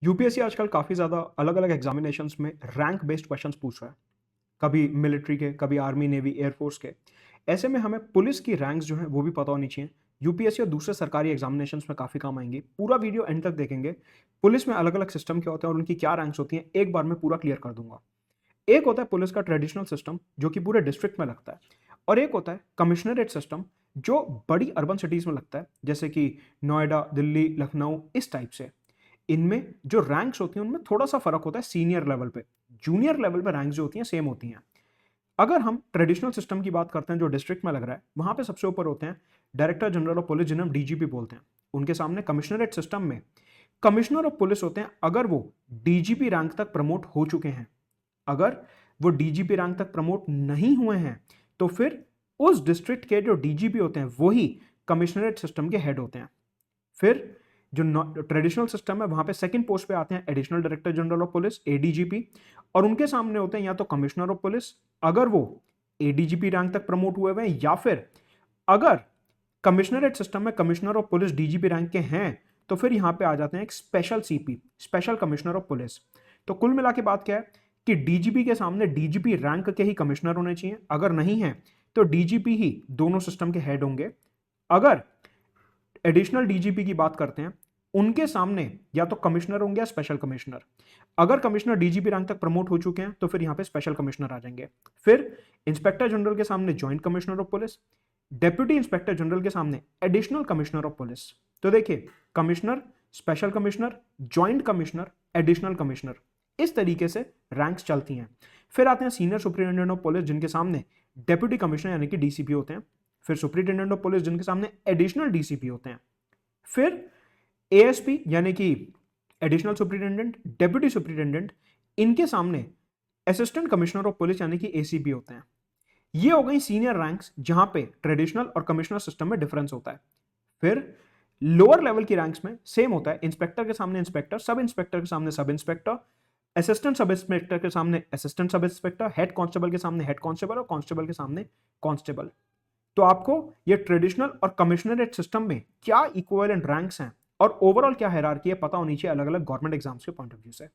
UPSC आजकल काफ़ी ज़्यादा अलग-अलग एग्जामिनेशंस में रैंक बेस्ड क्वेश्चंस पूछ रहा है। कभी मिलिट्री के, कभी आर्मी, नेवी, एयरफोर्स के। ऐसे में हमें पुलिस की रैंक्स जो हैं वो भी पता होनी चाहिए। यूपीएससी और दूसरे सरकारी एग्जामिनेशंस में काफ़ी काम आएँगी। पूरा वीडियो एंड तक देखेंगे। पुलिस में अलग-अलग सिस्टम क्या होते हैं और उनकी क्या रैंक्स होती हैं, एक बार में पूरा क्लियर कर दूँगा। एक होता है पुलिस का ट्रेडिशनल सिस्टम जो कि पूरे डिस्ट्रिक्ट में लगता है और एक होता है कमिश्नरेट सिस्टम जो बड़ी अर्बन सिटीज़ में लगता है, जैसे कि नोएडा, दिल्ली, लखनऊ, इस टाइप से। इनमें जो रैंक्स होती हैं उनमें थोड़ा सा फर्क होता है सीनियर लेवल पे। जूनियर लेवल पे रैंक्स जो होती हैं सेम होती हैं। अगर हम ट्रेडिशनल सिस्टम की बात करते हैं जो डिस्ट्रिक्ट में लग रहा है, वहां पे सबसे ऊपर होते हैं डायरेक्टर जनरल ऑफ पुलिस, जिन्हें हम डीजीपी बोलते हैं। उनके सामने कमिश्नरेट सिस्टम में कमिश्नर ऑफ पुलिस होते हैं अगर वो डीजीपी रैंक तक प्रमोट हो चुके हैं। अगर वो डीजीपी रैंक तक प्रमोट नहीं हुए हैं तो फिर उस डिस्ट्रिक्ट के जो डीजीपी होते हैं वही कमिश्नरेट सिस्टम के हेड होते हैं। फिर जो ट्रेडिशनल सिस्टम है वहां पे सेकंड पोस्ट पे आते हैं additional director general of police, ADGP, और उनके सामने होते हैं या तो कमिश्नर ऑफ पुलिस अगर वो एडीजीपी रैंक तक प्रमोट हुए हैं, या फिर अगर कमिश्नरेट सिस्टम में commissioner of police DGP rank के हैं तो फिर यहां पे आ जाते हैं एक special CP, special commissioner of police. तो कुल मिला के बात क्या है कि डीजीपी के सामने डीजीपी रैंक के ही कमिश्नर होने चाहिए। अगर नहीं है तो डीजीपी ही दोनों सिस्टम के हेड होंगे। अगर एडिशनल डीजीपी की बात करते हैं, उनके सामने या तो कमिश्नर होंगे या स्पेशल कमिश्नर। अगर कमिश्नर डीजीपी रैंक तक प्रमोट हो चुके हैं तो फिर यहां पे स्पेशल कमिश्नर आ जाएंगे। फिर इंस्पेक्टर जनरल के सामने joint commissioner of police, deputy inspector general के सामने एडिशनल कमिश्नर ऑफ पुलिस। तो देखिए, commissioner, special commissioner, joint commissioner, additional commissioner, इस तरीके से रैंक्स चलती हैं। फिर आते हैं सीनियर सुपरिटेंडेंट ऑफ पुलिस, जिनके सामने डेप्यूटी कमिश्नर यानी कि डीसीपी होते हैं। फिर सुपरिटेंडेंट ऑफ पुलिस, जिनके सामने एडिशनल डीसीपी होते हैं। फिर एएसपी यानी कि एडिशनल सुपरिटेंडेंट, डेप्यूटी सुपरिटेंडेंट, इनके सामने असिस्टेंट कमिश्नर ऑफ पुलिस यानी कि एसीपी होते हैं। ये हो गई सीनियर रैंक्स जहां पे ट्रेडिशनल और कमिश्नर सिस्टम में डिफरेंस होता है। फिर लोअर लेवल की रैंक्स में सेम होता है, इंस्पेक्टर के सामने इंस्पेक्टर, सब इंस्पेक्टर के सामने sub inspector, assistant sub inspector के सामने assistant sub inspector, head constable के सामने हेड कांस्टेबल और कांस्टेबल के सामने कांस्टेबल। तो आपको ये ट्रेडिशनल और कमिश्नरेट सिस्टम में क्या इक्विवेलेंट रैंक्स हैं और ओवरऑल क्या हायरार्की है पता होनी चाहिए अलग अलग गवर्नमेंट एग्जाम्स के पॉइंट ऑफ व्यू से।